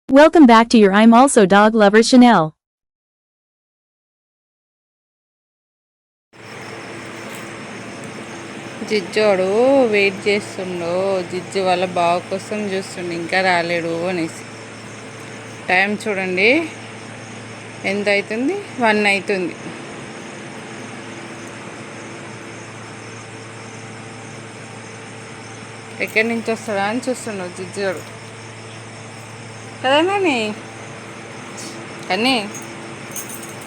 Welcome back to your I'm Also Dog Lover Chanel. జిజ్జోడు wait చేస్తుండో జిజ్జు వాళ్ళ బావ కోసం చూస్తుండు ఇంకా రాలేడు అనేసి. టైం చూడండి ఎంత అవుతుంది, 1 అవుతుంది. ఎక్కడి నుంచి వస్తాడా అని చూస్తున్నాడు జిజ్జోడు కదా నాని. కానీ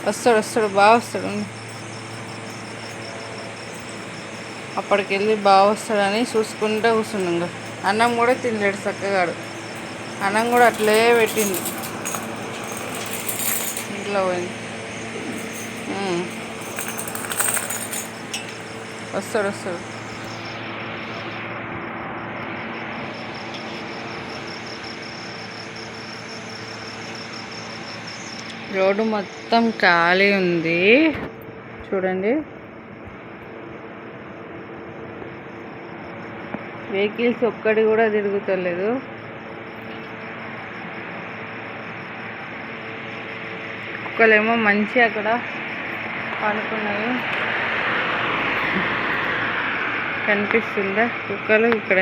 వస్తాడు బాగా వస్తాడు. అప్పటికెళ్ళి బాగా వస్తాడని చూసుకుంటూ కూర్చున్నాం. అన్నం కూడా తినలేడు చక్కగాడు. అన్నం కూడా అట్లే పెట్టింది ఇంట్లో పోయింది. వస్తాడు. రోడ్డు మొత్తం ఖాళీ ఉంది చూడండి. వెహికల్స్ ఒక్కటి కూడా తిరుగుతలేదు. కుక్కలేమో మంచి అక్కడ పడుకున్నాయి. కనిపిస్తుందా కుక్కలు? ఇక్కడ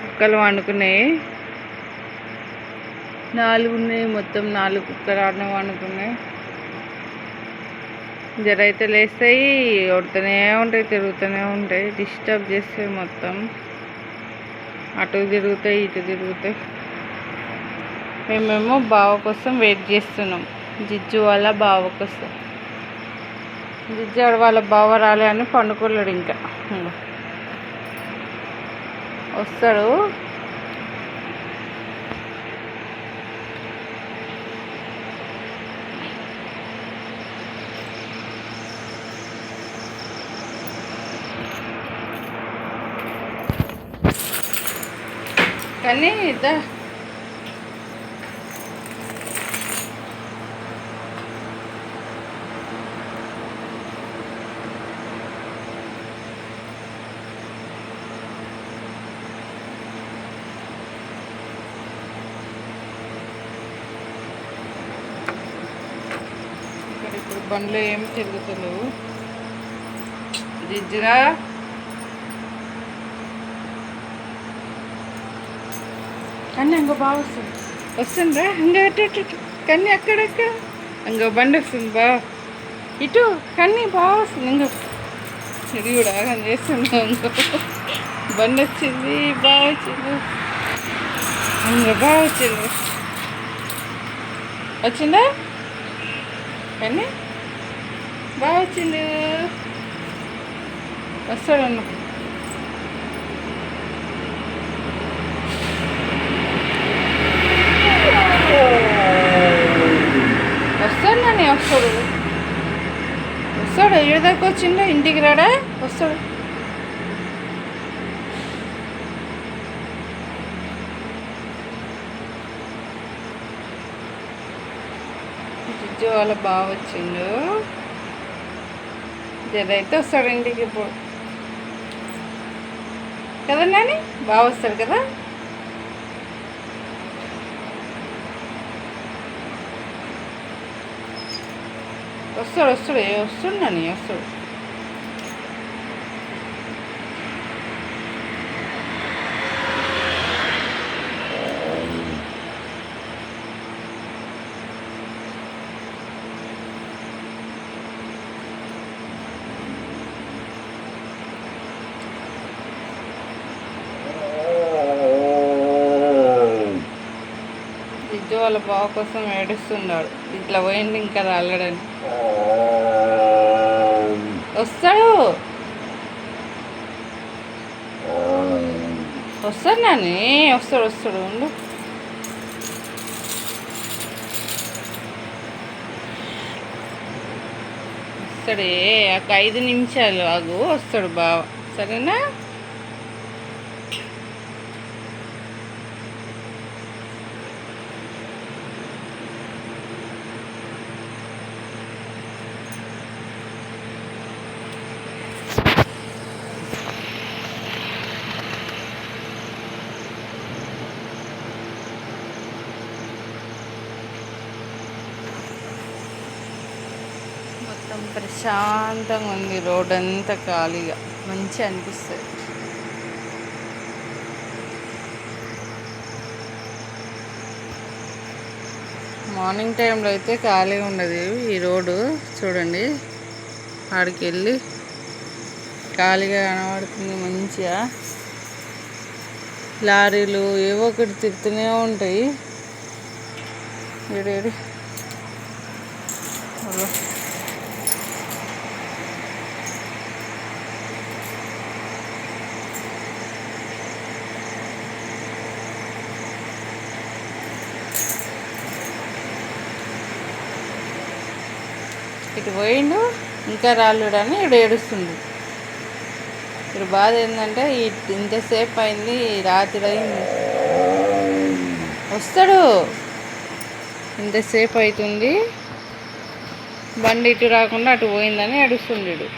కుక్కలు వండుకున్నాయి. 4 ఉన్నాయి మొత్తం. 4 కుక్కలు ఆడనే వండుకున్నాయి. జరైతే లేస్తాయి, కొడుతూనే ఉంటాయి, తిరుగుతూనే ఉంటాయి, డిస్టర్బ్ చేస్తాయి. మొత్తం అటు తిరుగుతాయి, ఇటు తిరుగుతాయి. మేమేమో బావ కోసం వెయిట్ చేస్తున్నాం, జిజ్జు వాళ్ళ బావ కోసం. జిజ్జు వాళ్ళ బావ రాలే అని పండుకోలేడు ఇంకా. వస్తాడు. కానీ ఇద్దా ఇప్పుడు బండ్లు ఏమి తిరుగుతలేవు. జిజ్జుగా కన్నీ అంగో బాగా వస్తుందా? ఇంకా అటు కన్నీ అక్కడక్కడ అంగో బండి వస్తుంది బా. ఇటు కన్నీ బాగా వస్తుంది. ఇంకో ఇది కూడా కానీ చేస్తున్నా. ఇంకో బండి వచ్చింది, బాగా వచ్చింది. ఇంకో బాగా వచ్చిందా? కానీ బాగా వచ్చింది. వస్తాడన్న వస్తాడు. ఏదాకా వచ్చిందో ఇంటికి రాడా? వస్తాడు. జిజ్జు వాళ్ళ బాగా వచ్చిండు. జరైతే వస్తాడు ఇంటికి ఇప్పుడు కదా నాని. బాగా వస్తాడు కదా. వస్తాడు నాని వస్తాడు. జిజ్జు వాళ్ళ బావ కోసం ఏడుస్తున్నాడు. ఇట్లా పోయింది ఇంకా రాలేడని. వస్తాడు నాని. వస్తాడు ఉండు. వస్తాడే. ఒక 5 నిమిషాలు ఆగు, వస్తాడు బావ. సరేనా? ప్రశాంతంగా ఉంది. రోడ్ అంతా ఖాళీగా మంచిగా అనిపిస్తుంది. మార్నింగ్ టైంలో అయితే ఖాళీగా ఉండదు ఈ రోడ్డు. చూడండి, ఆడికి వెళ్ళి ఖాళీగా కనబడుతుంది. మంచిగా లారీలు ఏవో ఒకటి తిరుగుతూనే ఉంటాయి. ఏడేడి ఇటు పోయిండు, ఇంకా రాళ్ళుడని ఇటు ఏడుస్తుంది. ఇప్పుడు బాధ ఏంటంటే ఇంతసేపు అయింది, రాత్రి అయింది, వస్తాడు. ఇంతసేపు అవుతుంది, బండి ఇటు రాకుండా అటు పోయిందని ఏడుస్తుండడు.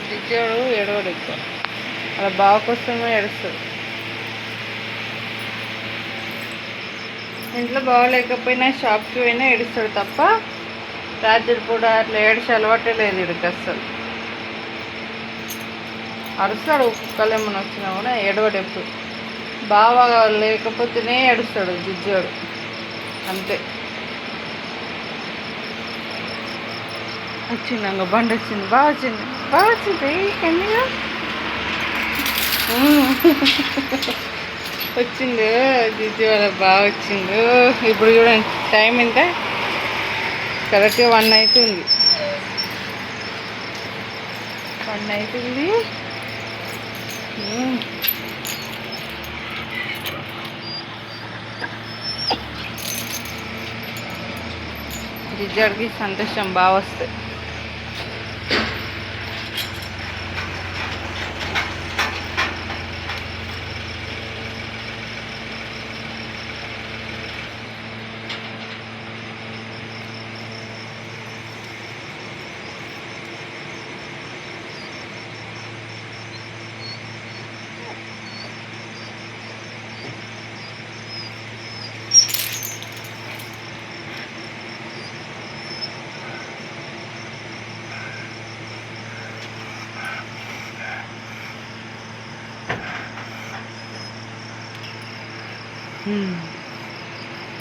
దిచ్చాడు ఏడవడు ఎక్కువ, అలా బావ కోసమే ఏడుస్తాడు. ఇంట్లో బాగోలేకపోయినా షాప్కి పోయినా ఏడుస్తాడు తప్ప రాత్రి పూట అట్లా ఏడిచి అలవాటే లేదు ఇడికి అస్సలు. అరుస్తాడు, కుక్కలు ఏమైనా వచ్చినా కూడా ఏడవడు ఎప్పుడు. బాగా లేకపోతేనే ఏడుస్తాడు జిజ్జాడు, అంతే. వచ్చింది, అంగ బండి వచ్చింది, బాగా వచ్చింది, బాగా వచ్చింది కన్నీగా వచ్చిండు. జిజ్జు వాళ్ళ బాగా వచ్చిండు. ఇప్పుడు చూడండి టైం ఎంత, కరెక్ట్గా 1 అవుతుంది. 1 అవుతుంది. జిజ్జాడికి సంతోషం బాగా వస్తుంది.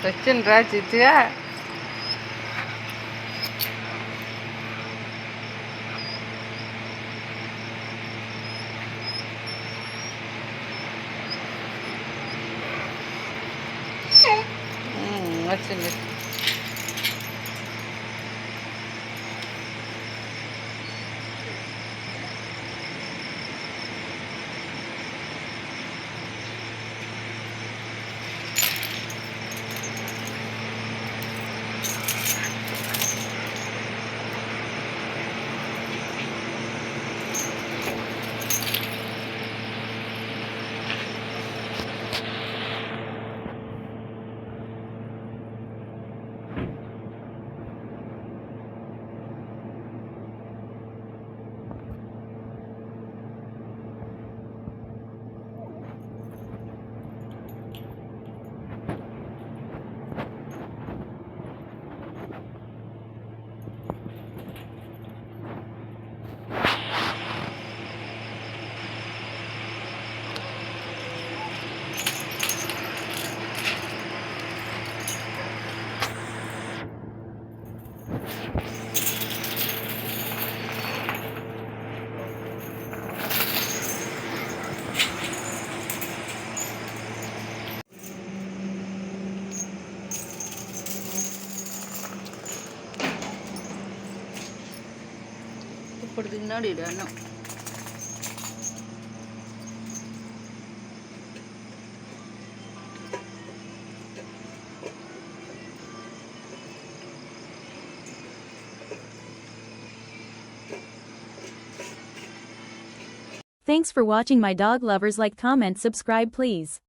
వచ్చిండ్రా చిచ్చిగా. వచ్చింది. ఇప్పుడు తిన్నాడు ఇడు అన్నం. Thanks for watching my dog lovers. Like, comment, subscribe please.